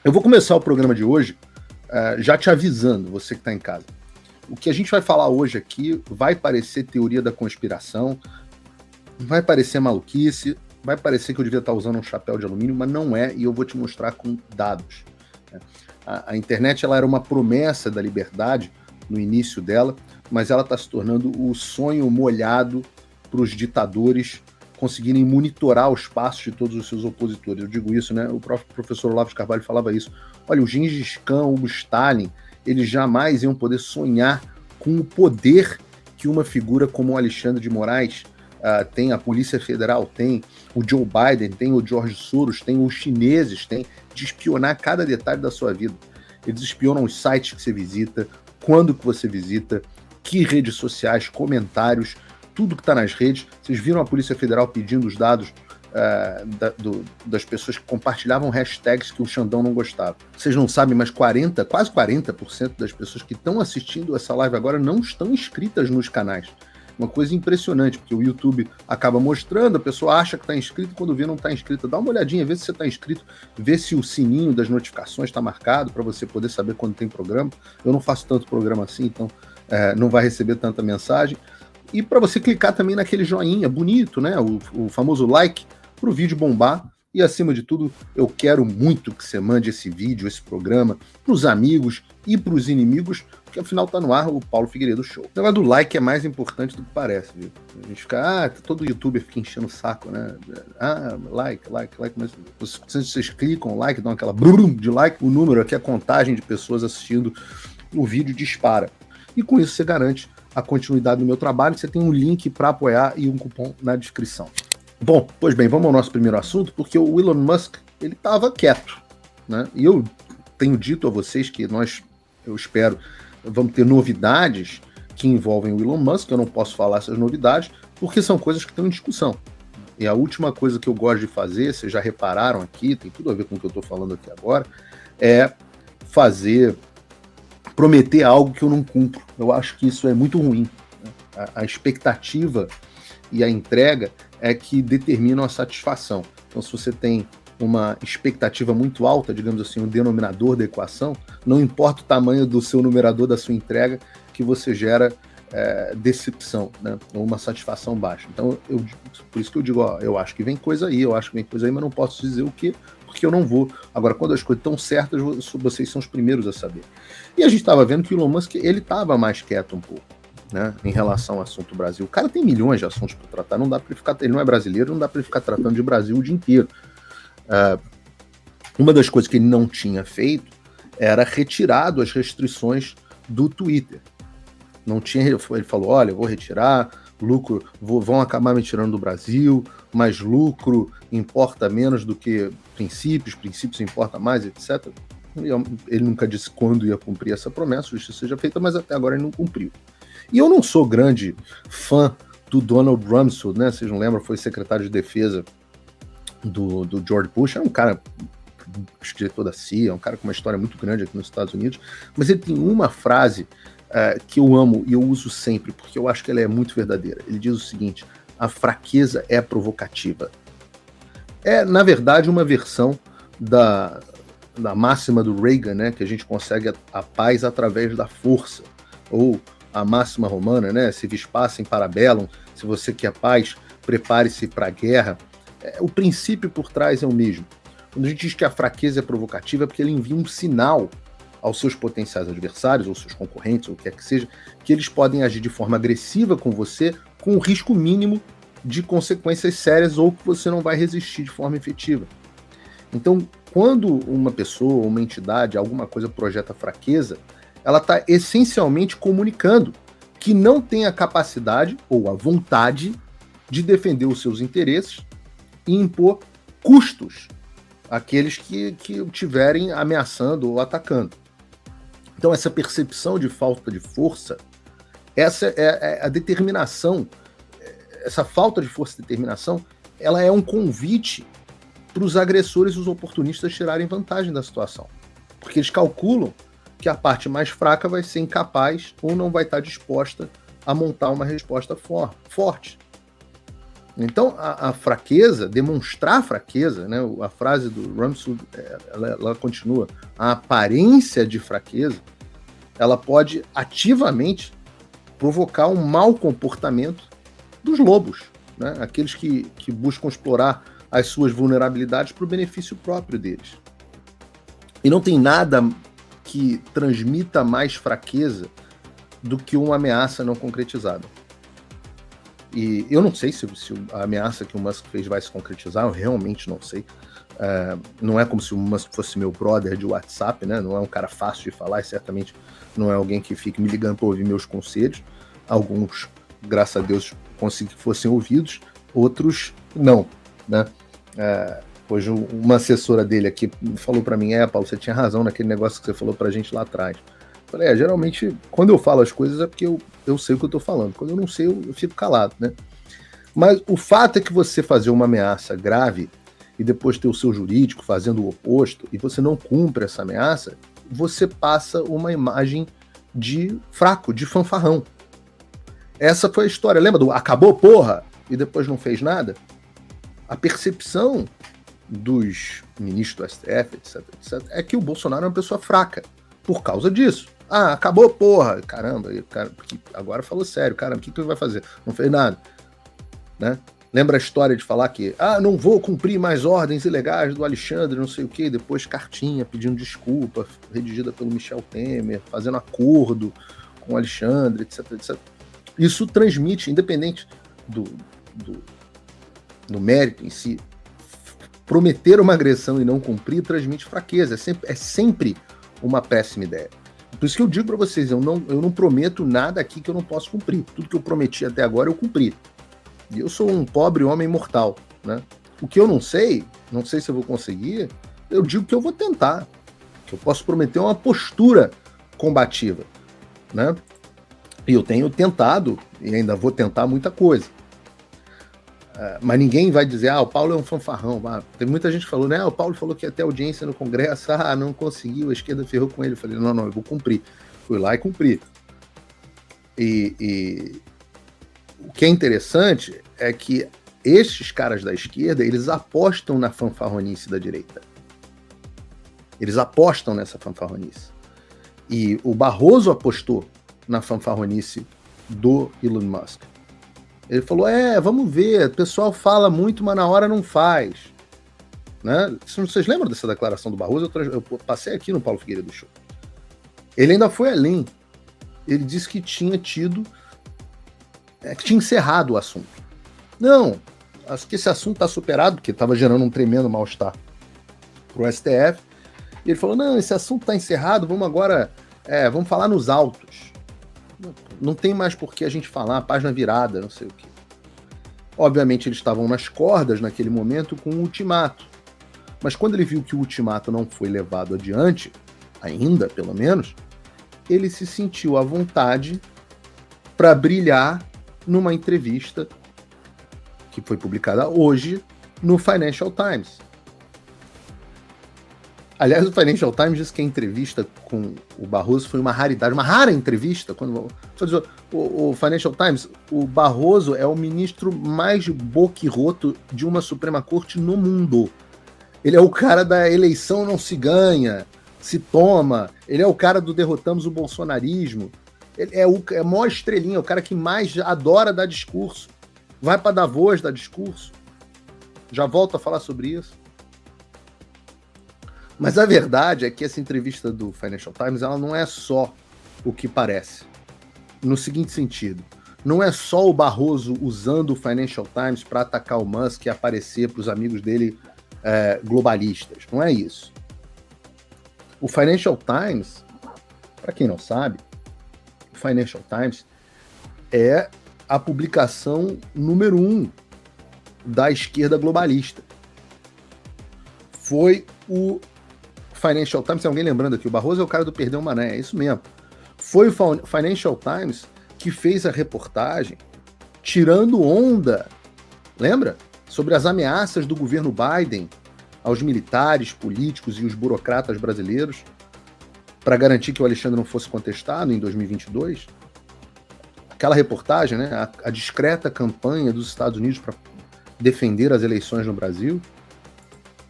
Eu vou começar o programa de hoje já te avisando, você que está em casa. O que a gente vai falar hoje aqui vai parecer teoria da conspiração, vai parecer maluquice, vai parecer que eu devia estar usando um chapéu de alumínio, mas não é, e eu vou te mostrar com dados. A internet ela era uma promessa da liberdade no início dela, mas ela está se tornando o sonho molhado para os ditadores conseguirem monitorar os passos de todos os seus opositores. Eu digo isso, né? O próprio professor Olavo de Carvalho falava isso. Olha, o Gengis Khan, o Stalin, eles jamais iam poder sonhar com o poder que uma figura como o Alexandre de Moraes tem, a Polícia Federal tem, o Joe Biden tem, o George Soros tem, os chineses têm, de espionar cada detalhe da sua vida. Eles espionam os sites que você visita, quando que você visita, que redes sociais, comentários, tudo que está nas redes. Vocês viram a Polícia Federal pedindo os dados das pessoas que compartilhavam hashtags que o Xandão não gostava. Vocês não sabem, mas quase 40% das pessoas que estão assistindo essa live agora não estão inscritas nos canais. Uma coisa impressionante, porque o YouTube acaba mostrando, a pessoa acha que está inscrito, quando vê não está inscrita. Dá uma olhadinha, vê se você está inscrito, vê se o sininho das notificações está marcado, para você poder saber quando tem programa. Eu não faço tanto programa assim, então não vai receber tanta mensagem. E para você clicar também naquele joinha bonito, né? O famoso like, para o vídeo bombar. E acima de tudo, eu quero muito que você mande esse vídeo, esse programa, para os amigos e para os inimigos, porque afinal tá no ar o Paulo Figueiredo Show. O negócio do like é mais importante do que parece, viu? A gente fica, todo youtuber fica enchendo o saco, né? Like, mas vocês clicam like, dão aquela brum de like, o número aqui, a contagem de pessoas assistindo o vídeo dispara. E com isso você garante a continuidade do meu trabalho, você tem um link para apoiar e um cupom na descrição. Bom, pois bem, vamos ao nosso primeiro assunto, porque o Elon Musk, ele estava quieto, né? E eu tenho dito a vocês que eu espero, vamos ter novidades que envolvem o Elon Musk. Eu não posso falar essas novidades, porque são coisas que estão em discussão. E a última coisa que eu gosto de fazer, vocês já repararam aqui, tem tudo a ver com o que eu estou falando aqui agora, é prometer algo que eu não cumpro. Eu acho que isso é muito ruim. Né? A expectativa e a entrega é que determinam a satisfação. Então, se você tem uma expectativa muito alta, digamos assim, um denominador da equação, não importa o tamanho do seu numerador da sua entrega, que você gera decepção, né? Ou uma satisfação baixa. Então, por isso que eu digo, eu acho que vem coisa aí, mas não posso dizer o quê, porque eu não vou. Agora, quando as coisas estão certas, vocês são os primeiros a saber. E a gente estava vendo que o Elon Musk, ele estava mais quieto um pouco, né, em relação ao assunto Brasil. O cara tem milhões de assuntos para tratar, não dá para ficar, ele não é brasileiro, não dá para ele ficar tratando de Brasil o dia inteiro. Uma das coisas que ele não tinha feito era retirado as restrições do Twitter. Não tinha, ele falou, olha, eu vou retirar, lucro, vão acabar me tirando do Brasil, mas lucro importa menos do que princípios importa mais, etc. Ele nunca disse quando ia cumprir essa promessa, isso seja feita, mas até agora ele não cumpriu. E eu não sou grande fã do Donald Rumsfeld, né? Vocês não lembram, foi secretário de defesa do George Bush, é um cara, diretor da CIA, é um cara com uma história muito grande aqui nos Estados Unidos, mas ele tem uma frase que eu amo e eu uso sempre, porque eu acho que ela é muito verdadeira. Ele diz o seguinte: a fraqueza é provocativa. É, na verdade, uma versão da máxima do Reagan, né, que a gente consegue a paz através da força, ou a máxima romana, né, se vis pacem para bellum, se você quer paz, prepare-se para a guerra. O princípio por trás é o mesmo. Quando a gente diz que a fraqueza é provocativa, é porque ele envia um sinal aos seus potenciais adversários, ou seus concorrentes, ou o que quer que seja, que eles podem agir de forma agressiva com você, com o risco mínimo de consequências sérias, ou que você não vai resistir de forma efetiva. Então, quando uma pessoa, uma entidade, alguma coisa projeta fraqueza, ela está essencialmente comunicando que não tem a capacidade ou a vontade de defender os seus interesses e impor custos àqueles que o tiverem ameaçando ou atacando. Então, essa percepção de falta de força, essa é a determinação, essa falta de força e determinação, ela é um convite para os agressores e os oportunistas tirarem vantagem da situação. Porque eles calculam que a parte mais fraca vai ser incapaz ou não vai estar disposta a montar uma resposta forte. Então, a fraqueza, demonstrar fraqueza, né, a frase do Ramsud, ela continua, a aparência de fraqueza, ela pode ativamente provocar um mau comportamento dos lobos, né, aqueles que buscam explorar as suas vulnerabilidades para o benefício próprio deles. E não tem nada que transmita mais fraqueza do que uma ameaça não concretizada. E eu não sei se a ameaça que o Musk fez vai se concretizar, eu realmente não sei. Não é como se o Musk fosse meu brother de WhatsApp, né? Não é um cara fácil de falar e certamente não é alguém que fique me ligando para ouvir meus conselhos. Alguns, graças a Deus, consegui que fossem ouvidos, outros não, né? Hoje uma assessora dele aqui falou para mim, Paulo, você tinha razão naquele negócio que você falou pra gente lá atrás. Eu falei, geralmente, quando eu falo as coisas é porque eu sei o que eu tô falando. Quando eu não sei, eu fico calado, né? Mas o fato é que você fazer uma ameaça grave e depois ter o seu jurídico fazendo o oposto e você não cumpre essa ameaça, você passa uma imagem de fraco, de fanfarrão. Essa foi a história. Lembra do acabou, porra? E depois não fez nada? A percepção dos ministros do STF, etc, é que o Bolsonaro é uma pessoa fraca por causa disso. Acabou, porra! Caramba, cara, agora falou sério, cara, o que ele vai fazer? Não fez nada, né? Lembra a história de falar que não vou cumprir mais ordens ilegais do Alexandre, não sei o quê, depois cartinha pedindo desculpa, redigida pelo Michel Temer, fazendo acordo com o Alexandre, etc. Isso transmite, independente do mérito em si, prometer uma agressão e não cumprir transmite fraqueza, é sempre uma péssima ideia. Por isso que eu digo para vocês, eu não prometo nada aqui que eu não posso cumprir. Tudo que eu prometi até agora eu cumpri. E eu sou um pobre homem mortal, né? O que eu não sei se eu vou conseguir, eu digo que eu vou tentar. Que eu posso prometer uma postura combativa, né? E eu tenho tentado, e ainda vou tentar muita coisa. Mas ninguém vai dizer, o Paulo é um fanfarrão. Tem muita gente que falou, né? O Paulo falou que ia ter audiência no Congresso, não conseguiu, a esquerda ferrou com ele. Eu falei, não, eu vou cumprir. Fui lá e cumpri. E o que é interessante é que estes caras da esquerda, eles apostam na fanfarronice da direita. Eles apostam nessa fanfarronice. E o Barroso apostou na fanfarronice do Elon Musk. Ele falou, vamos ver, o pessoal fala muito, mas na hora não faz. Né? Vocês lembram dessa declaração do Barroso? Eu passei aqui no Paulo Figueiredo Show. Ele ainda foi além. Ele disse que tinha tido... que tinha encerrado o assunto. Não, acho que esse assunto está superado, porque estava gerando um tremendo mal-estar para o STF. E ele falou, não, esse assunto está encerrado, vamos agora... vamos falar nos autos. Não tem mais por que a gente falar, página virada, não sei o quê. Obviamente eles estavam nas cordas naquele momento com o ultimato. Mas quando ele viu que o ultimato não foi levado adiante, ainda pelo menos, ele se sentiu à vontade para brilhar numa entrevista que foi publicada hoje no Financial Times. Aliás, o Financial Times diz que a entrevista com o Barroso foi uma raridade, uma rara entrevista. O Financial Times, o Barroso é o ministro mais boquiroto de uma Suprema Corte no mundo. Ele é o cara da eleição não se ganha, se toma. Ele é o cara do derrotamos o bolsonarismo. Ele é a maior estrelinha, o cara que mais adora dar discurso. Vai para Davos dar discurso. Já volto a falar sobre isso. Mas a verdade é que essa entrevista do Financial Times, ela não é só o que parece. No seguinte sentido, não é só o Barroso usando o Financial Times para atacar o Musk e aparecer para os amigos dele globalistas. Não é isso. O Financial Times, para quem não sabe, o Financial Times é a publicação número 1 da esquerda globalista. Foi o Financial Times, tem alguém lembrando aqui, o Barroso é o cara do Perdeu Mané, é isso mesmo. Foi o Financial Times que fez a reportagem tirando onda, lembra? Sobre as ameaças do governo Biden aos militares, políticos e os burocratas brasileiros para garantir que o Alexandre não fosse contestado em 2022. Aquela reportagem, né, a discreta campanha dos Estados Unidos para defender as eleições no Brasil,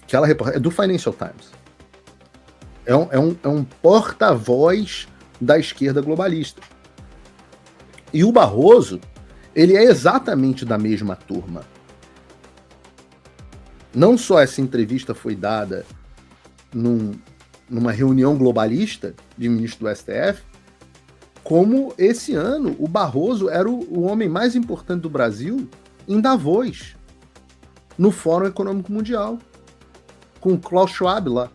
aquela reportagem é do Financial Times. É um porta-voz da esquerda globalista. E o Barroso, ele é exatamente da mesma turma. Não só essa entrevista foi dada numa reunião globalista de ministro do STF, como esse ano o Barroso era o homem mais importante do Brasil em Davos, no Fórum Econômico Mundial, com o Klaus Schwab lá.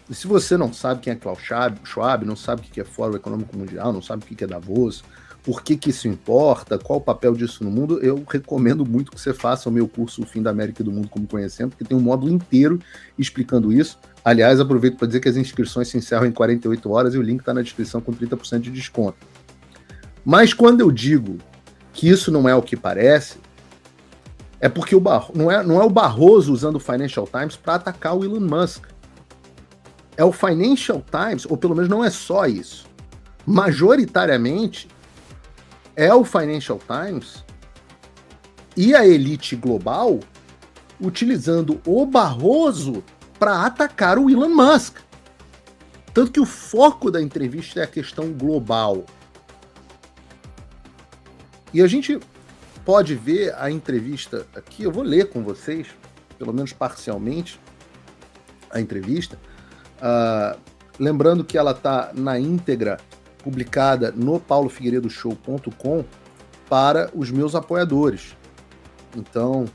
E se você não sabe quem é Klaus Schwab, não sabe o que é Fórum Econômico Mundial, não sabe o que é Davos, por que isso importa, qual o papel disso no mundo, eu recomendo muito que você faça o meu curso O Fim da América e do Mundo Como Conhecemos, porque tem um módulo inteiro explicando isso. Aliás, aproveito para dizer que as inscrições se encerram em 48 horas e o link está na descrição com 30% de desconto. Mas quando eu digo que isso não é o que parece, é porque não é o Barroso usando o Financial Times para atacar o Elon Musk. É o Financial Times, ou pelo menos não é só isso. Majoritariamente, é o Financial Times e a elite global utilizando o Barroso para atacar o Elon Musk. Tanto que o foco da entrevista é a questão global. E a gente pode ver a entrevista aqui, eu vou ler com vocês, pelo menos parcialmente, a entrevista. Lembrando que ela está na íntegra publicada no paulofigueiredoshow.com para os meus apoiadores. Então,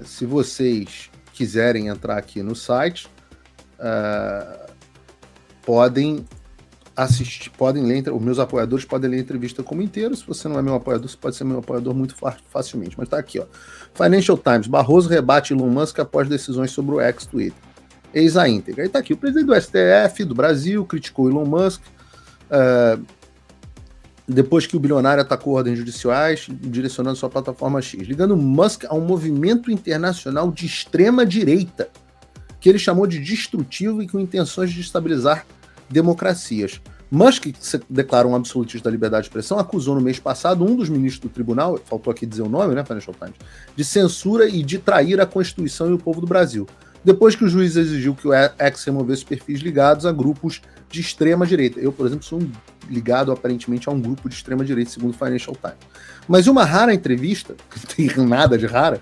se vocês quiserem entrar aqui no site, podem assistir, podem ler, os meus apoiadores podem ler a entrevista como inteiro. Se você não é meu apoiador, você pode ser meu apoiador muito facilmente. Mas está aqui, ó. Financial Times, Barroso rebate Elon Musk após decisões sobre o ex-Twitter. Eis a íntegra. Aí está aqui, o presidente do STF do Brasil criticou Elon Musk depois que o bilionário atacou ordens judiciais direcionando sua plataforma X, ligando Musk a um movimento internacional de extrema direita, que ele chamou de destrutivo e com intenções de destabilizar democracias. Musk, que se declara um absolutista da liberdade de expressão, acusou no mês passado um dos ministros do tribunal, faltou aqui dizer o nome, né, Financial Times, de censura e de trair a Constituição e o povo do Brasil, depois que o juiz exigiu que o ex removesse perfis ligados a grupos de extrema direita. Eu, por exemplo, sou ligado aparentemente a um grupo de extrema direita, segundo o Financial Times. Mas em uma rara entrevista, não tem nada de rara,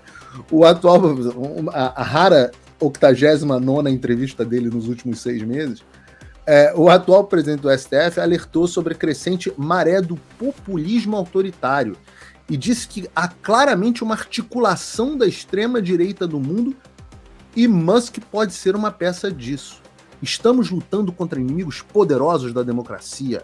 a rara 89ª entrevista dele nos últimos 6 meses, o atual presidente do STF alertou sobre a crescente maré do populismo autoritário e disse que há claramente uma articulação da extrema direita do mundo e Musk pode ser uma peça disso. Estamos lutando contra inimigos poderosos da democracia,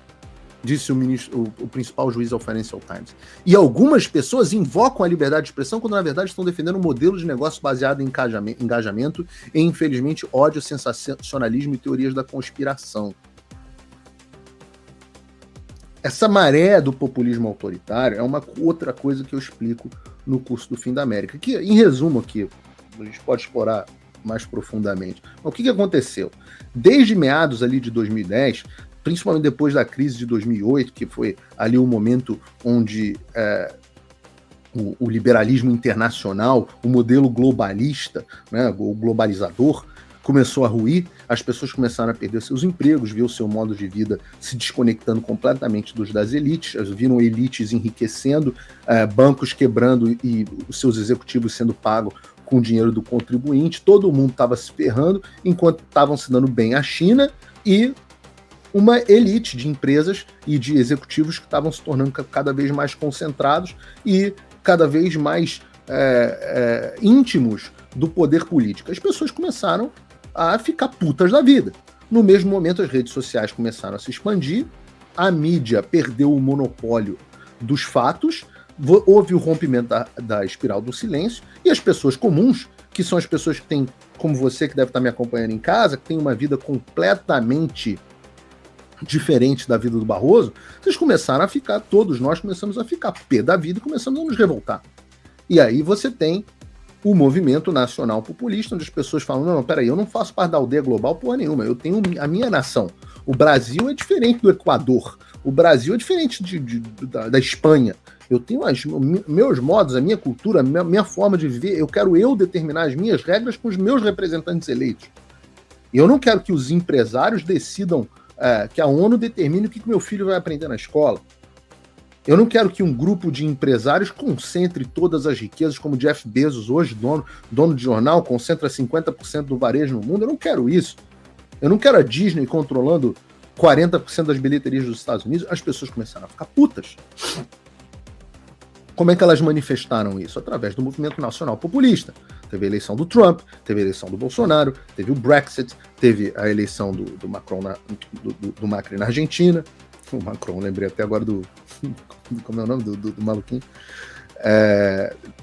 disse o principal juiz ao Financial Times. E algumas pessoas invocam a liberdade de expressão quando, na verdade, estão defendendo um modelo de negócio baseado em engajamento e, infelizmente, ódio, sensacionalismo e teorias da conspiração. Essa maré do populismo autoritário é uma outra coisa que eu explico no curso do Fim da América, que, em resumo aqui, a gente pode explorar mais profundamente. O que aconteceu? Desde meados ali de 2010, principalmente depois da crise de 2008, que foi ali o momento onde o liberalismo internacional, o modelo globalista, né, o globalizador, começou a ruir, as pessoas começaram a perder seus empregos, ver o seu modo de vida se desconectando completamente das elites, viram elites enriquecendo, bancos quebrando e os seus executivos sendo pagos com o dinheiro do contribuinte, todo mundo estava se ferrando, enquanto estavam se dando bem a China e uma elite de empresas e de executivos que estavam se tornando cada vez mais concentrados e cada vez mais íntimos do poder político. As pessoas começaram a ficar putas da vida. No mesmo momento, as redes sociais começaram a se expandir, a mídia perdeu o monopólio dos fatos, houve o rompimento da espiral do silêncio, e as pessoas comuns, que são as pessoas que têm, como você que deve estar me acompanhando em casa, que tem uma vida completamente diferente da vida do Barroso, todos nós começamos a ficar pé da vida e começamos a nos revoltar. E aí você tem o movimento nacional populista, onde as pessoas falam, não, peraí, eu não faço parte da aldeia global porra nenhuma, eu tenho a minha nação. O Brasil é diferente do Equador, o Brasil é diferente da Espanha. Eu tenho meus modos, a minha cultura, a minha forma de viver, eu quero determinar as minhas regras com os meus representantes eleitos. E eu não quero que os empresários decidam, que a ONU determine o que meu filho vai aprender na escola. Eu não quero que um grupo de empresários concentre todas as riquezas, como Jeff Bezos hoje, dono de jornal, concentra 50% do varejo no mundo. Eu não quero isso. Eu não quero a Disney controlando 40% das bilheterias dos Estados Unidos. As pessoas começaram a ficar putas. Como é que elas manifestaram isso? Através do movimento nacional populista. Teve a eleição do Trump, teve a eleição do Bolsonaro, teve o Brexit, teve a eleição do Macron do Macri na Argentina. O Macron, lembrei até agora como é o nome do maluquinho?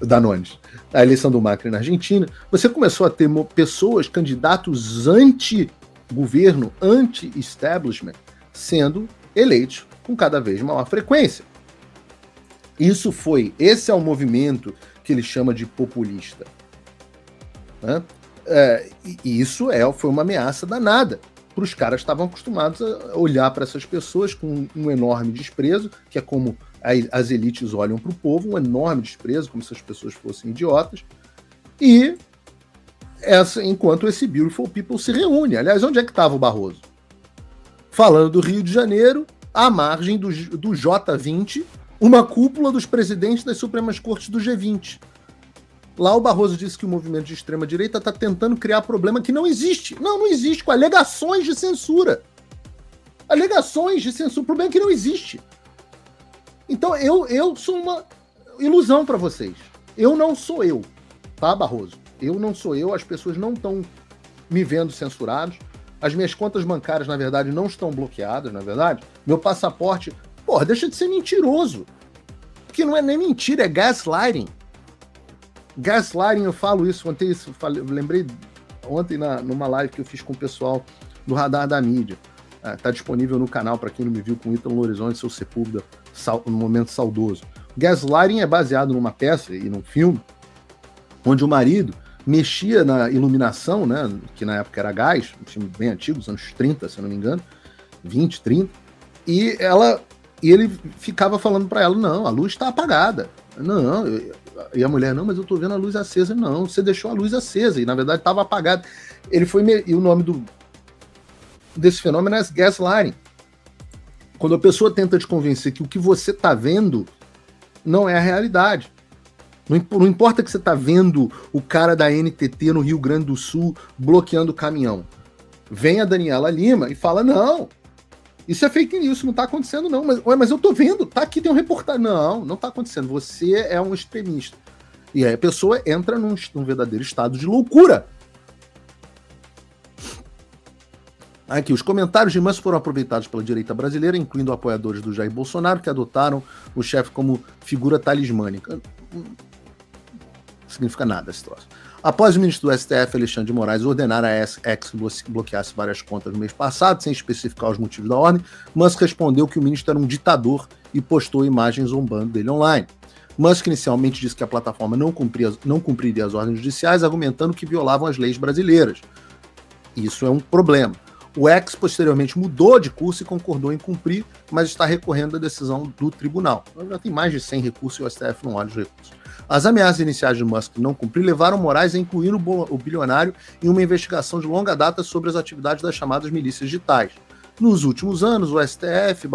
Danones. A eleição do Macri na Argentina. Você começou a ter pessoas, candidatos anti-governo, anti-establishment, sendo eleitos com cada vez maior frequência. Esse é o movimento que ele chama de populista. Né? E isso foi uma ameaça danada. Para os caras que estavam acostumados a olhar para essas pessoas com um enorme desprezo, que é como as elites olham para o povo, um enorme desprezo, como se as pessoas fossem idiotas, e enquanto esse Beautiful People se reúne. Aliás, onde é que estava o Barroso? Falando do Rio de Janeiro, à margem do J20, uma cúpula dos presidentes das Supremas Cortes do G20. Lá o Barroso disse que o movimento de extrema-direita está tentando criar problema que não existe. Não existe, com alegações de censura. Alegações de censura, o problema é que não existe. Então eu sou uma ilusão para vocês. Eu não sou eu, tá, Barroso? Eu não sou eu, as pessoas não estão me vendo censurados. As minhas contas bancárias, na verdade, não estão bloqueadas, na verdade. Meu passaporte, deixa de ser mentiroso. Porque não é nem mentira, é gaslighting. Gaslighting, eu falo isso, eu lembrei ontem numa live que eu fiz com o pessoal do Radar da Mídia. Está disponível no canal, para quem não me viu, com Ítalo Horizonte, seu Sepúlveda, no momento saudoso. Gaslighting é baseado numa peça e num filme, onde o marido mexia na iluminação, né, que na época era gás, um filme bem antigo, dos anos 30, se eu não me engano, 20, 30, e ele ficava falando para ela, não, a luz está apagada. Não, e a mulher, não, mas eu tô vendo a luz acesa. Não, você deixou a luz acesa, e na verdade estava apagada. E o nome desse fenômeno é gaslighting. Quando a pessoa tenta te convencer que o que você está vendo não é a realidade. Não importa que você está vendo o cara da NTT no Rio Grande do Sul bloqueando o caminhão. Vem a Daniela Lima e fala, não, isso é fake news, isso não está acontecendo não. Mas eu tô vendo, tá aqui, tem um reportagem. Não está acontecendo, você é um extremista. E aí a pessoa entra num verdadeiro estado de loucura. Aqui, os comentários de Musk foram aproveitados pela direita brasileira, incluindo apoiadores do Jair Bolsonaro, que adotaram o chefe como figura talismânica. Não significa nada esse troço. Após o ministro do STF, Alexandre de Moraes, ordenar a X bloqueasse várias contas no mês passado, sem especificar os motivos da ordem, Musk respondeu que o ministro era um ditador e postou imagens zombando dele online. Musk inicialmente disse que a plataforma não cumpriria as ordens judiciais, argumentando que violavam as leis brasileiras. Isso é um problema. O X posteriormente mudou de curso e concordou em cumprir, mas está recorrendo à decisão do tribunal. Já tem mais de 100 recursos e o STF não olha os recursos. As ameaças iniciais de Musk não cumprir levaram Moraes a incluir o bilionário em uma investigação de longa data sobre as atividades das chamadas milícias digitais. Nos últimos anos, o STF,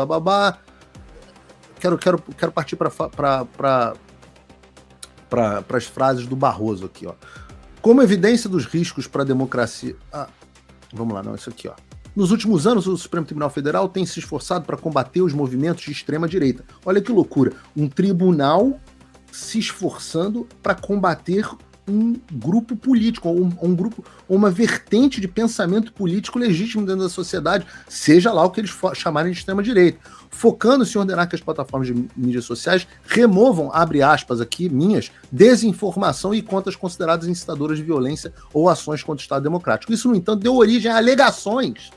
Quero partir para as frases do Barroso aqui, ó. Como evidência dos riscos para a democracia... vamos lá, não, isso aqui, ó. Nos últimos anos, o Supremo Tribunal Federal tem se esforçado para combater os movimentos de extrema-direita. Olha que loucura. Um tribunal se esforçando para combater um grupo político, um grupo, uma vertente de pensamento político legítimo dentro da sociedade, seja lá o que eles chamarem de extrema-direita, focando-se em ordenar que as plataformas de mídias sociais removam, abre aspas aqui, minhas, desinformação e contas consideradas incitadoras de violência ou ações contra o Estado Democrático. Isso, no entanto, deu origem a alegações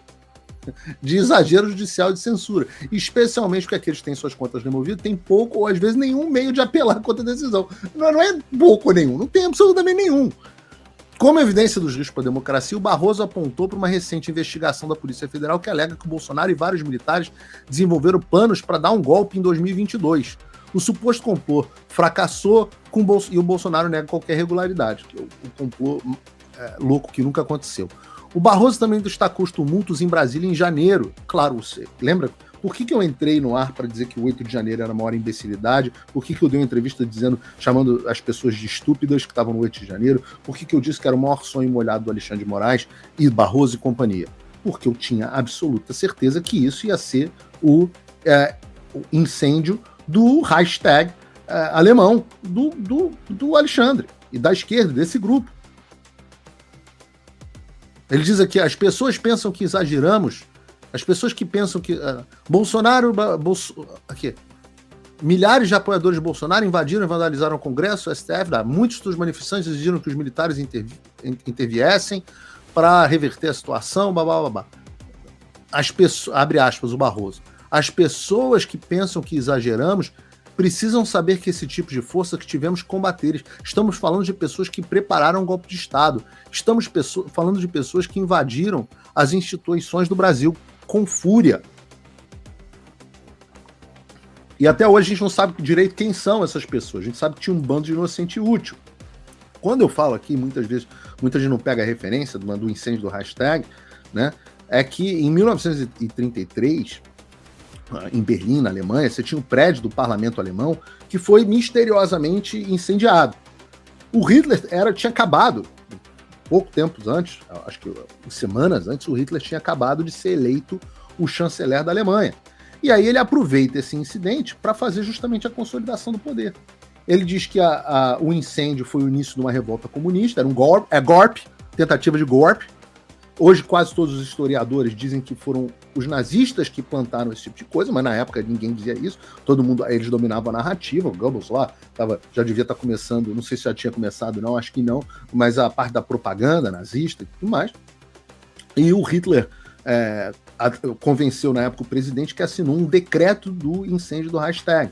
de exagero judicial e de censura, especialmente porque aqueles que têm suas contas removidas têm pouco ou às vezes nenhum meio de apelar contra a decisão. Não é pouco nenhum, não tem absolutamente nenhum. Como evidência dos riscos para a democracia, o Barroso apontou para uma recente investigação da Polícia Federal que alega que o Bolsonaro e vários militares desenvolveram planos para dar um golpe em 2022. O suposto complô fracassou e o Bolsonaro nega qualquer regularidade. O complô louco que nunca aconteceu. O Barroso também destacou os tumultos em Brasília em janeiro. Claro, você lembra? Por que eu entrei no ar para dizer que o 8 de janeiro era a maior imbecilidade? Por que eu dei uma entrevista chamando as pessoas de estúpidas que estavam no 8 de janeiro? Por que eu disse que era o maior sonho molhado do Alexandre de Moraes e Barroso e companhia? Porque eu tinha absoluta certeza que isso ia ser o incêndio do hashtag alemão do Alexandre e da esquerda, desse grupo. Ele diz aqui, as pessoas pensam que exageramos. As pessoas que pensam que milhares de apoiadores de Bolsonaro invadiram e vandalizaram o Congresso, o STF, muitos dos manifestantes exigiram que os militares interviessem para reverter a situação, babá. Abre aspas, o Barroso. As pessoas que pensam que exageramos precisam saber que esse tipo de força que tivemos que combater. Estamos falando de pessoas que prepararam um golpe de Estado. Estamos falando de pessoas que invadiram as instituições do Brasil com fúria. E até hoje a gente não sabe direito quem são essas pessoas. A gente sabe que tinha um bando de inocente útil. Quando eu falo aqui, muitas vezes, muita gente não pega a referência do incêndio do hashtag, né? É que em 1933, em Berlim, na Alemanha, você tinha um prédio do parlamento alemão que foi misteriosamente incendiado. O Hitler tinha acabado, pouco tempo antes, acho que semanas antes, o Hitler tinha acabado de ser eleito o chanceler da Alemanha. E aí ele aproveita esse incidente para fazer justamente a consolidação do poder. Ele diz que o incêndio foi o início de uma revolta comunista, era um golpe, tentativa de golpe. Hoje quase todos os historiadores dizem que foram os nazistas que plantaram esse tipo de coisa, mas na época ninguém dizia isso, eles dominavam a narrativa, o Goebbels lá já devia estar começando, não sei se já tinha começado não, acho que não, mas a parte da propaganda nazista e tudo mais. E o Hitler convenceu na época o presidente que assinou um decreto do incêndio do hashtag.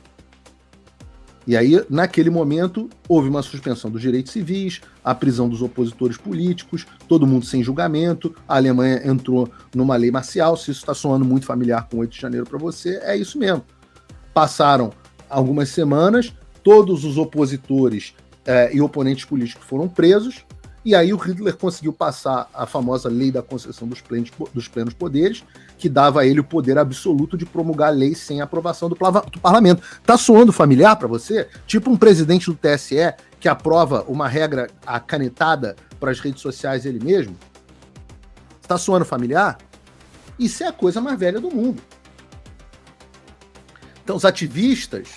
E aí, naquele momento, houve uma suspensão dos direitos civis, a prisão dos opositores políticos, todo mundo sem julgamento, a Alemanha entrou numa lei marcial. Se isso está soando muito familiar com 8 de janeiro para você, é isso mesmo. Passaram algumas semanas, todos os opositores e oponentes políticos foram presos, e aí o Hitler conseguiu passar a famosa lei da concessão dos plenos poderes, que dava a ele o poder absoluto de promulgar leis sem aprovação do parlamento. Tá soando familiar para você? Tipo um presidente do TSE que aprova uma regra canetada para as redes sociais ele mesmo? Tá soando familiar? Isso é a coisa mais velha do mundo. Então os ativistas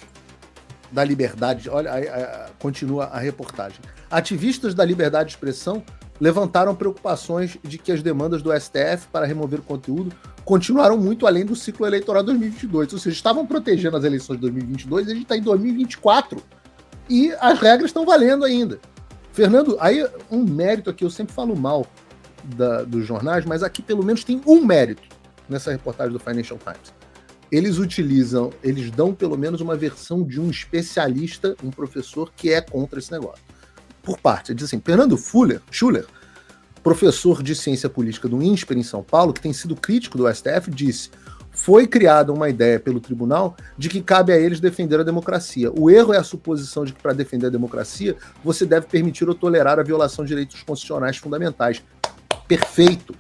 da liberdade, olha, continua a reportagem. Ativistas da liberdade de expressão levantaram preocupações de que as demandas do STF para remover o conteúdo continuaram muito além do ciclo eleitoral 2022. Ou seja, estavam protegendo as eleições de 2022 e a gente está em 2024 e as regras estão valendo ainda. Fernando, aí um mérito aqui, eu sempre falo mal dos jornais, mas aqui pelo menos tem um mérito nessa reportagem do Financial Times. Eles dão pelo menos uma versão de um especialista, um professor que é contra esse negócio. Por parte, ele diz assim, Fernando Schuller, professor de ciência política do INSPER em São Paulo, que tem sido crítico do STF, disse: foi criada uma ideia pelo tribunal de que cabe a eles defender a democracia. O erro é a suposição de que para defender a democracia você deve permitir ou tolerar a violação de direitos constitucionais fundamentais. Perfeito.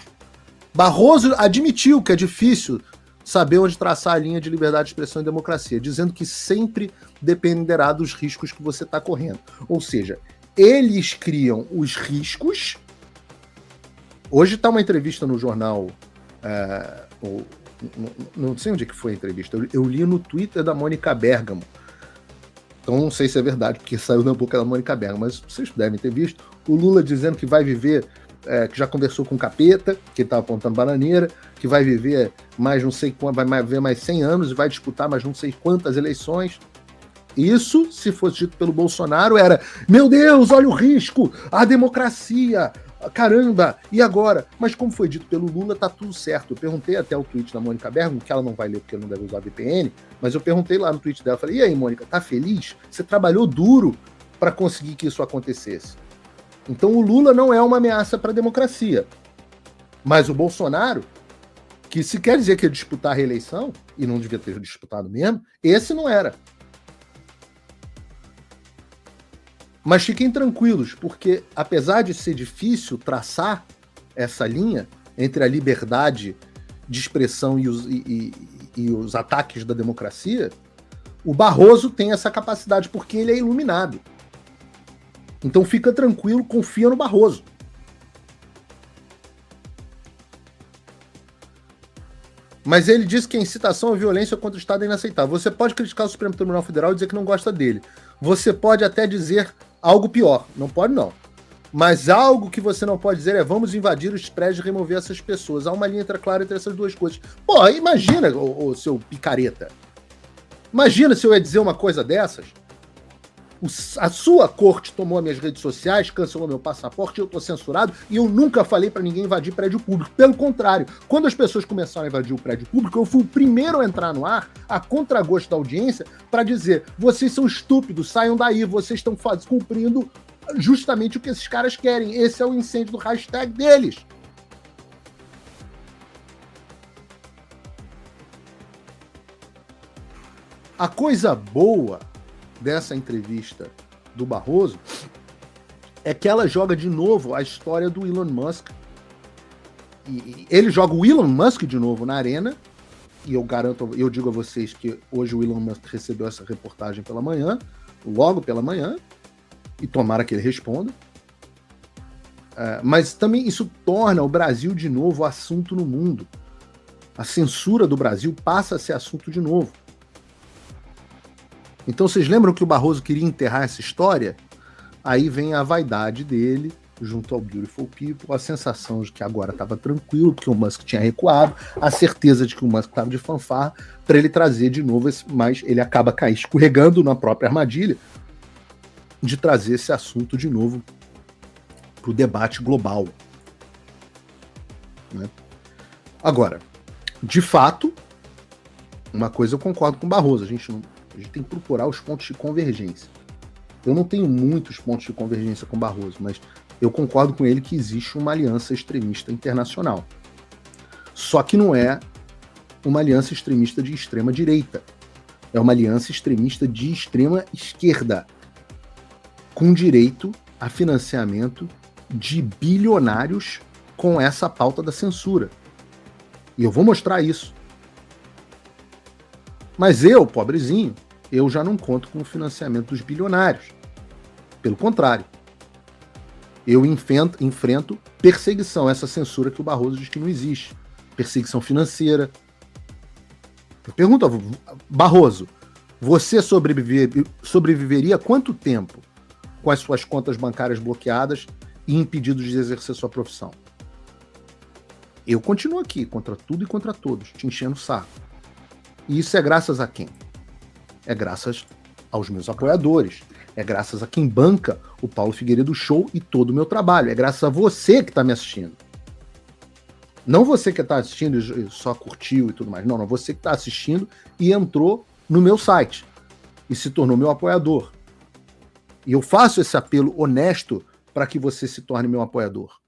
Barroso admitiu que é difícil saber onde traçar a linha de liberdade de expressão e democracia, dizendo que sempre dependerá dos riscos que você está correndo. Ou seja, eles criam os riscos. Hoje está uma entrevista no jornal, não sei onde é que foi a entrevista, eu li no Twitter da Mônica Bergamo, então não sei se é verdade, porque saiu da boca da Mônica Bergamo, mas vocês devem ter visto, o Lula dizendo que vai viver, que já conversou com o Capeta, que estava apontando bananeira, que vai viver mais não sei quanto, vai viver mais 100 anos e vai disputar mais não sei quantas eleições. Isso, se fosse dito pelo Bolsonaro, era: meu Deus, olha o risco, a democracia, Caramba, e agora? Mas como foi dito pelo Lula, tá tudo certo. Eu perguntei até o tweet da Mônica Bergamo, que ela não vai ler porque não deve usar VPN, mas eu perguntei lá no tweet dela, falei, e aí, Mônica, tá feliz? Você trabalhou duro para conseguir que isso acontecesse. Então o Lula não é uma ameaça para a democracia. Mas o Bolsonaro, que se quer dizer que ia disputar a reeleição, e não devia ter disputado mesmo, esse não era. Mas fiquem tranquilos, porque apesar de ser difícil traçar essa linha entre a liberdade de expressão e os ataques da democracia, o Barroso tem essa capacidade, porque ele é iluminado. Então fica tranquilo, confia no Barroso. Mas ele diz que a incitação à violência contra o Estado é inaceitável. Você pode criticar o Supremo Tribunal Federal e dizer que não gosta dele. Você pode até dizer algo pior. Não pode, não. Mas algo que você não pode dizer é vamos invadir os prédios e remover essas pessoas. Há uma linha clara entre essas duas coisas. Pô, imagina, o seu picareta. Imagina se eu ia dizer uma coisa dessas. A sua corte tomou as minhas redes sociais, cancelou meu passaporte, eu tô censurado e eu nunca falei para ninguém invadir prédio público. Pelo contrário, quando as pessoas começaram a invadir o prédio público, eu fui o primeiro a entrar no ar, a contragosto da audiência, para dizer, vocês são estúpidos, saiam daí, vocês estão cumprindo justamente o que esses caras querem. Esse é o incêndio do hashtag deles. A coisa boa dessa entrevista do Barroso é que ela joga de novo a história do Elon Musk. E ele joga o Elon Musk de novo na arena, e eu digo a vocês que hoje o Elon Musk recebeu essa reportagem pela manhã, logo pela manhã, e tomara que ele responda. Mas também isso torna o Brasil de novo assunto no mundo. A censura do Brasil passa a ser assunto de novo. Então vocês lembram que o Barroso queria enterrar essa história? Aí vem a vaidade dele, junto ao Beautiful People, a sensação de que agora estava tranquilo, porque o Musk tinha recuado, a certeza de que o Musk estava de fanfarra, para ele trazer de novo, mas ele acaba escorregando na própria armadilha de trazer esse assunto de novo para o debate global. Né? Agora, de fato, uma coisa eu concordo com o Barroso, a gente tem que procurar os pontos de convergência. Eu não tenho muitos pontos de convergência com o Barroso, mas eu concordo com ele que existe uma aliança extremista internacional. Só que não é uma aliança extremista de extrema direita. É uma aliança extremista de extrema esquerda, com direito a financiamento de bilionários com essa pauta da censura. E eu vou mostrar isso. Mas eu, pobrezinho, eu já não conto com o financiamento dos bilionários. Pelo contrário. Eu enfrento perseguição, essa censura que o Barroso diz que não existe. Perseguição financeira. Eu pergunto, Barroso, você sobreviveria quanto tempo com as suas contas bancárias bloqueadas e impedidos de exercer sua profissão? Eu continuo aqui, contra tudo e contra todos, te enchendo o saco. E isso é graças a quem? É graças aos meus apoiadores. É graças a quem banca o Paulo Figueiredo Show e todo o meu trabalho. É graças a você que está me assistindo. Não você que está assistindo e só curtiu e tudo mais. Não, você que está assistindo e entrou no meu site e se tornou meu apoiador. E eu faço esse apelo honesto para que você se torne meu apoiador.